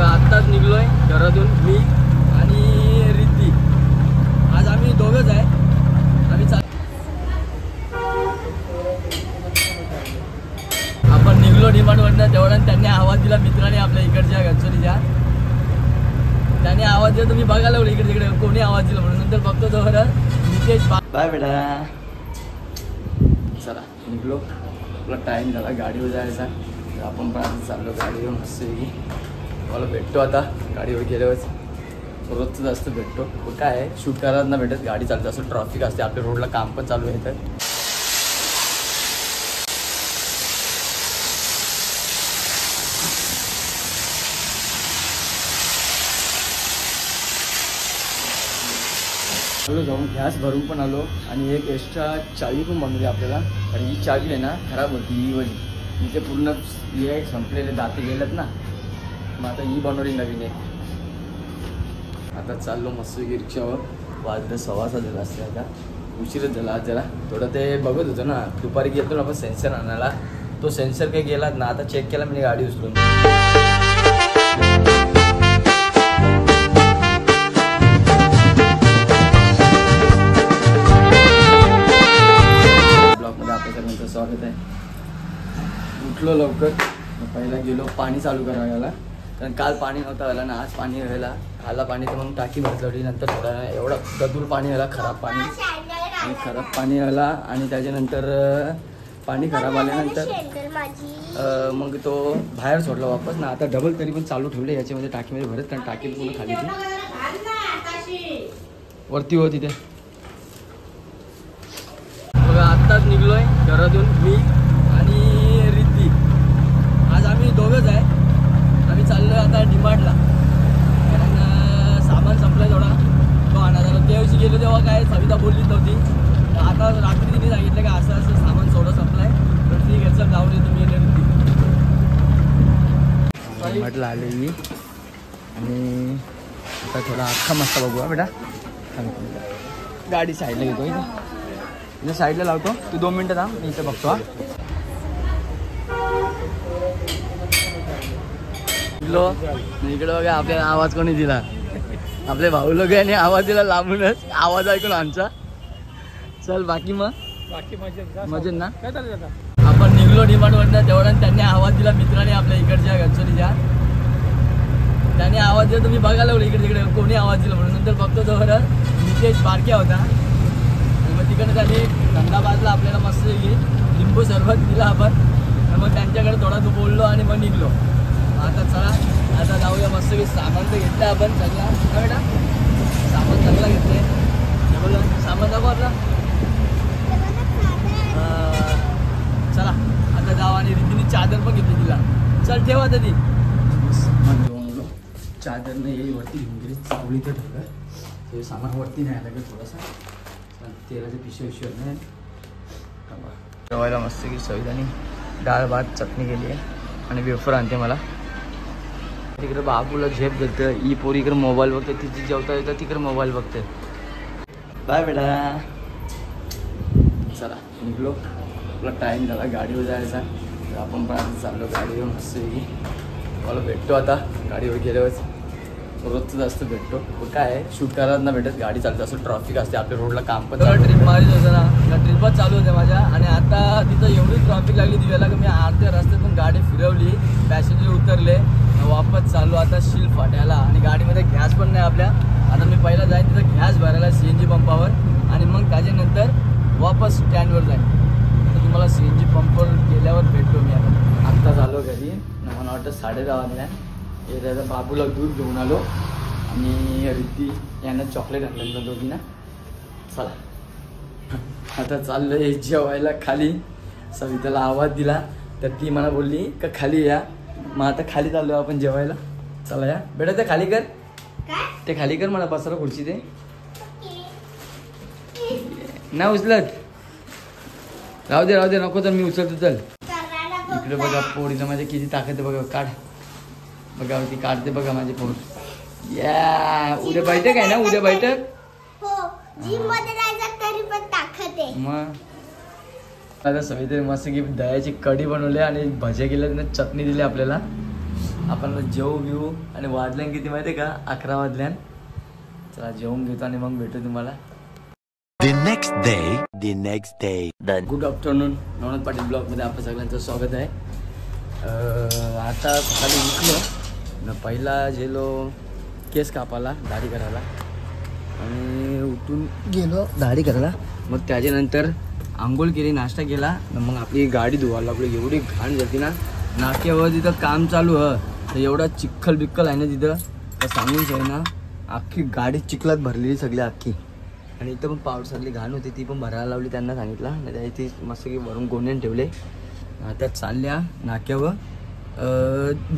बघा आत्ताच निघलोय घरातून मी आणि रिद्धी. आज आम्ही दोघंच आहे. आम्ही आपण निघलो डिमांडवरनं तेवढ्या त्यांनी आवाज दिला मित्राने आपल्या इकडच्या गणसोलीच्या. त्याने आवाज दिला तुम्ही बघायला लागलो इकडे तिकडे कोणी आवाज दिला म्हणून. नंतर बघतो तो नितेश बाय बेटा. चला निघलो. आपला टाईम झाला गाडीवर जायचा. तर आपण पण आता चाललो गाडीवर मस्त मला भेटतो आता गाडीवर गेल्यावरच. रोजचं जास्त भेटतो काय आहे शूट करायला ना भेटत गाडी चालते असं ट्रॉफिक असते आपल्या रोडला काम पण चालू आहे. तर आलो जाऊन गॅस भरून पण आलो आणि एक एक्स्ट्रा चावी पण बनवली आपल्याला. आणि ही चावी आहे ना खराब होती ही वाली. तिथे पूर्ण हे संपलेले दाते गेलेत ना मग आता ही बनवली नवीन आहे. आता चाललो मस्त रिक्षावर. वाजलं 6:15 झालं असते आता उशीरच झाला आज जरा थोडं. ते बघत होतं ना दुपारी गेलो ना आपण सेन्सर आणायला. तो सेन्सर काही गेलाच ना. आता चेक केला मी गाडी उचलून. आपल्यानंतर स्वागत आहे. उठलो लवकर पहिला गेलो पाणी चालू करायला कारण काल पाणी नव्हतं व्हायला ना. आज पाणी व्हायला आला पाणी तर मग टाकी भरतली. नंतर थोडा एवढं गदूर पाणी व्हायला खराब पाणी आणि खराब पाणी व्हायला आणि त्याच्यानंतर पाणी खराब आल्यानंतर मग तो बाहेर सोडला वापस ना. आता डबल तरी पण चालू ठेवले याच्यामध्ये टाकीमध्ये भरत कारण टाकी पूर्ण खाली होती वरती होती. ते बघा आत्ताच निघलोय घरातून मी आणि रिद्धी. आज आम्ही दोघंच आहे. आम्ही चाललोय आता डिमांडला कारण सामान संपलं थोडा तो आणायला. त्या दिवशी गेलो तेव्हा काय सविता बोललीच नव्हती. आता रात्री तिने सांगितलं का असं असं सामान थोडं संपलंय तर ती घरचं जाऊन येतो मी रिद्धी. डिमांडला आलेली आणि आता थोडा अख्खा मस्त बघूया बेटा. गाडी साईडला घेतो इथे साईडला लावतो. तू 2 मिनटं थांब मी इथं बघतो. इकडे बघा आपल्याला आवाज कोणी दिला. आपले भाऊ लोक यांनी आवाज दिला लांबूनच. आवाज ऐकून आमचा. चल बाकी मग बाकी मजेत ना. आपण निघलो डिमांडवरनं तेवढ्या त्यांनी आवाज दिला मित्राने आपल्या इकडच्या गणसोलीच्या. त्याने आवाज दिला तुम्ही बघायला लागलो इकडे तिकडे कोणी आवाज दिला म्हणून. नंतर बघतो तो नितेश बारक्या होता. मग तिकडे त्यांनी धंदाबादला आपल्याला मस्त लिंबू सरबत दिला आपण. मग त्यांच्याकडे थोडा तो बोललो आणि मग निघलो. आता चला आता जाऊया मस्त सामान तर घेतलं आपण सगळा का बेटा. सामान सगळं घेतले बोल सामान दाखव आपला. चला आता जाऊ. आणि रिद्धीने चादर पण घेतली तिला. चल ठेवा आता ती सामान घेऊन गेलो. चादरनं येई वरती घेऊन गेली चावली तर ठेवलं. ते सामान वरती नाही आलं का थोडासा तेलाचे पिशवी नाही. जेवायला मस्त की सवितानी डाळ भात चटणी केली आहे आणि वेफर आणते मला. तिकडे बाबूला झेप देतं. ही पोरी इकडे मोबाईल बघते. तिची जेवता येतं तिकडे मोबाईल बघते. बाय बेटा. चला निघलो. आपला टाईम झाला गाडीवर जायचा. तर आपण पण आता चाललो गाडीवर मस्त मला भेटतो आता गाडीवर गेल्यावरच. रोजचं जास्त भेटतो काय आहे शूट करायला ना भेटत गाडी चालते असं ट्रॉफिक असते आपल्या रोडला काम पण. ट्रिप मारित होतं ना त्या ट्रिपच चालू होत्या माझ्या. आणि आता तिथं एवढी ट्रॉफिक लागली दिव्याला की मी अर्ध्या रस्त्यातून गाडी फिरवली. पॅसेंजर उतरले वापस चालू आता शील फाट्याला. आणि गाडीमध्ये गॅस पण नाही आपल्या. आता मी पहिला जाईन तिथं गॅस भरायला CNG पंपावर आणि मग त्याच्यानंतर वापस स्टँडवर जाईन. तर तुम्हाला CNG पंपवर गेल्यावर भेटतो मी. आता झालो घरी मला वाटतं 10:30 वाजल्या. हे त्याचा बाबूला दूध घेऊन आलो आणि रिद्धी यांना चॉकलेट आणलं दोघींना. चला आता चाललो आहे जेवायला खाली. सविताला आवाज दिला तर ती मला बोलली का खाली या. मग आता खाली चाललो आपण जेवायला. चला या बेटा. ते खाली कर ते खाली कर मला पसरा खुर्ची ते ना उचलत. राहू दे नको तर मी उचलतो. चल इकडे बघा पोरीचं माझ्या किती ताकद आहे बघा. काढ बघा ती काढते बघा माझी पोर. या उद्या बैठक आहे ना. उद्या बैठक मग आता सविता मस्त की दह्याची कढी बनवली आणि भजे केले. चटणी दिली आपल्याला. आपण जेवू बिवू आणि वाजल्यान किती माहिती आहे का 11 वाजल्यान. चला जेवून घेतो आणि मग भेटू तुम्हाला. The next day. Good afternoon. Navnath Patil ब्लॉगमध्ये आपलं सगळ्यांचं स्वागत आहे. आता सकाळी उठलो न पहिला गेलो केस कापायला दाढी करायला आणि उठून गेलो दाढी करायला. मग त्याच्यानंतर आंघोळ केली नाश्ता केला मग आपली गाडी धुवायला लागलो. एवढी घाण झाली ना नाक्यावर तिथं काम चालू तर एवढा चिखल बिक्कल आहे ना तिथं तर सांगून आहे ना अख्खी गाडी चिखलात भरलेली सगळी अख्खी. आणि इथं पण पावसातली घाण होती ती पण भरायला लावली त्यांना सांगितलं नाही ती मस्त की भरून गोण्याने ठेवले. आता चालल्या नाक्यावर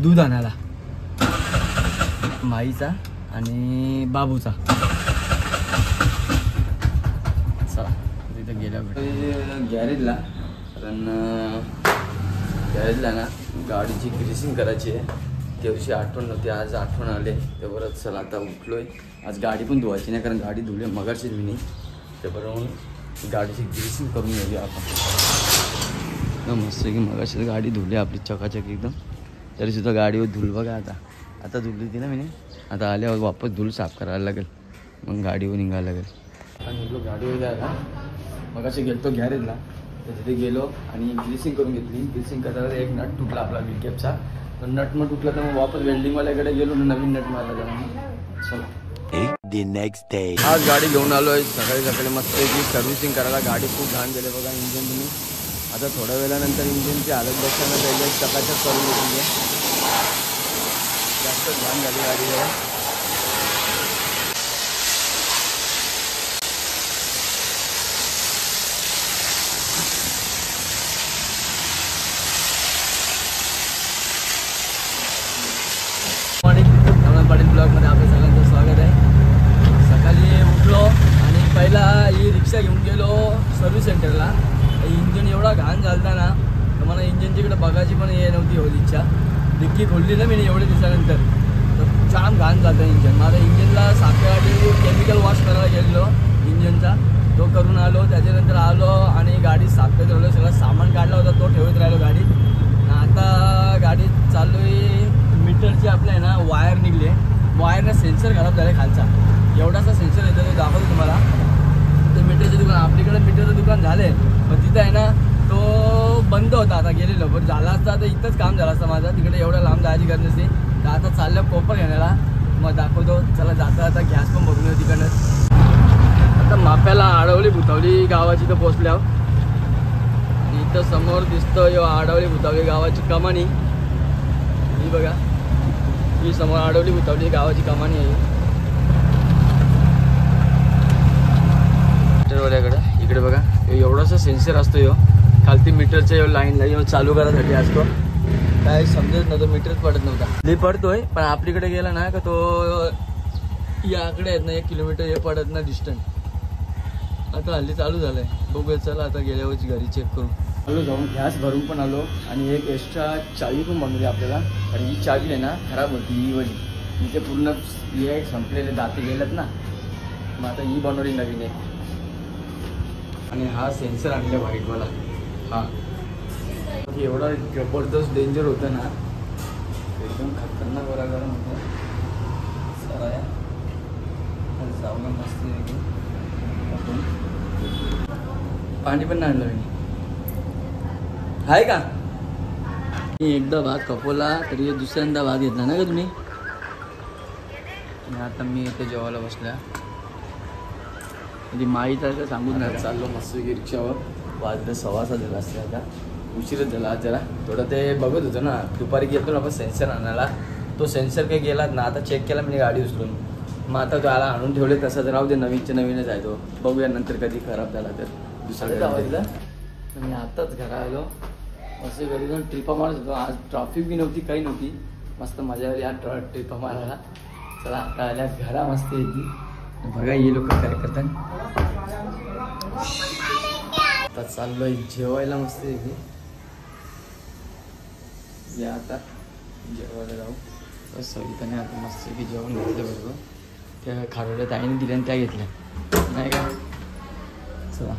दूध आणायला माईचा आणि बाबूचा. चला तिथं गेल्या गॅरेजला कारण गॅरेजला ना गाडीची ग्रीसिंग करायची आहे. त्या दिवशी आठवण नव्हती आज आठवण आले त्याबरोबर चला आता उठलो आहे. आज गाडी पण धुवायची नाही कारण गाडी धुली मगाशीच मी नाही त्याबरोबर गाडीची ग्रीसिंग करून घ्यावी आपण. मस्त की मगाशीच गाडी धुली आपली चकाचक एकदम तरीसुद्धा गाडीवर धूल बघा आता धुली ती ना मी आता आल्यावर वापस धूल साफ करायला लागेल मग गाडीवर निघायला लागेल. आणि निघलो गाडीवर जायला मगाशी गेलो गॅरेजला तर तिथे गेलो आणि ग्रीसिंग करून घेतली. ग्रीसिंग करायला एक नट तुटला आपला विकेपचा तर नट मग तुटला तर मग वापस वेल्डिंगवाल्याकडे गेलो ना नवीन नट मारला जाऊन. चला The next day. आज गाडी घेऊन आलो आहे सकाळी मस्त की सर्व्हिसिंग करायला. गाडी खूप घाण गेले बघा इंजिन तुम्ही. आता थोड्या वेळानंतर इंजिनची हालत बघताना पहिले चकाचक करून घेतली जास्त घाण झाली गाडी जरा. नवनाथ पाटील ब्लॉगमध्ये आपल्या सगळ्यांचं स्वागत आहे. सकाळी उठलो आणि पहिला ही रिक्षा घेऊन गेलो सर्व्हिस सेंटरला. इंजिन एवढा घाण झालता ना तर मला इंजिनच्याकडे बघायची पण हे नव्हती होत इच्छा. डिक्की खोलली ना मी एवढ्या दिवसानंतर तर जाम घाण झालं इंजन. माझ्या इंजिनला साखरेवाडी केमिकल वॉश करायला गेलो इंजिनचा तो करून आलो. त्याच्यानंतर आलो आणि गाडी साफ करत राहिलो. सगळं सामान काढला होता तो ठेवत राहिलो गाडीत. आता गाडी चालू आहे मीटरची आपल्या आहे ना वायर निघले. वायरनं सेन्सर खराब झाला खालचा एवढासा सेन्सर येतो तो दाखवतो तुम्हाला. ते मीटरचे दुकान आपल्याकडे मीटरचं दुकान झाले पण तिथं आहे ना तो बंद होता आता गेलेलो पण झाला असता तर इथंच काम झालं असतं माझं. तिकडे एवढं लांब जायची गरज नसते तर आता चाललं कोपर घेण्याला मग दाखवतो. चला जाता आता गॅस पण बघून येऊ तिकडनं. आता माप्याला आडवली भुतावली गावाची तर पोचल्यावर आणि इथं समोर दिसतं आडवली भुतावली गावाची कमानी ही बघा. ही समोर आडवली भुतावली गावाची कमानी आहे. मीटरवाल्याकडे इकडे बघा एवढासा सेन्सर असतो यो खालती मीटरच्या लाईनला चालू करायसाठी असतो. काय समजत नव्हतं मीटरच पडत नव्हता. लई पडतोय पण आपलीकडे गेला ना का तो याकडे आहेत ना 1 किलोमीटर हे पडत ना डिस्टन्स. आता हल्ली चालू झालंय बघूया. चला आता गेल्यावरची घरी चेक करू. आलो जाऊन गॅस भरून पण आलो आणि एक एक्स्ट्रा चावी पण बनवली आपल्याला. आणि ही चावी आहे ना खराब होती ही वाली. इथे पूर्ण हे संपलेले दाते गेलेत ना मग आता ही बनवली नवीन आहे. आणि हा सेन्सर आणला व्हाईटवाला हा एवढा जबरदस्त डेंजर होतं ना एकदम खतरनाक बरा गरम होतं. चला जाऊन मस्त पाणी पण नाही आणलं मी आहे का. मी एकदा भाग कपवला तरी दुसऱ्यांदा भाग घेतला ना का तुम्ही. आणि आता मी इथे जेवायला बसल्या म्हणजे माहीत आहे सांगून नाही चाललो मस्त रिक्षावर. वाजलं 6:15 झाला असते आता उशीरच झाला जरा थोडं. ते बघत होतं ना दुपारी गेलो ना आपण सेन्सर आणायला तो सेन्सर काही गेलाच ना. आता चेक केला मी गाडी उचलून मग आता तो आला आणून ठेवले तसंच राहू दे. नवीनच्या नवीनच आहे तो बघूया नंतर कधी खराब झाला तर दुसऱ्या आवाजला. मी आताच घरा आलो असं घरी जाऊन ट्रिपा मारत होतो. आज ट्रॅफिक बी नव्हती काही नव्हती मस्त मजा आली आज ट्रिपा मारायला. चला आता आल्या घरा मस्त येते बघा हे लोक काय करतात. आता चाललोय जेवायला मस्त येते. या आता जेवायला जाऊ. सविताने आता मस्त की जेवण घेतलं बरोबर. त्या खारोड्यात आईने दिल्या आणि त्या घेतल्या नाही का. चला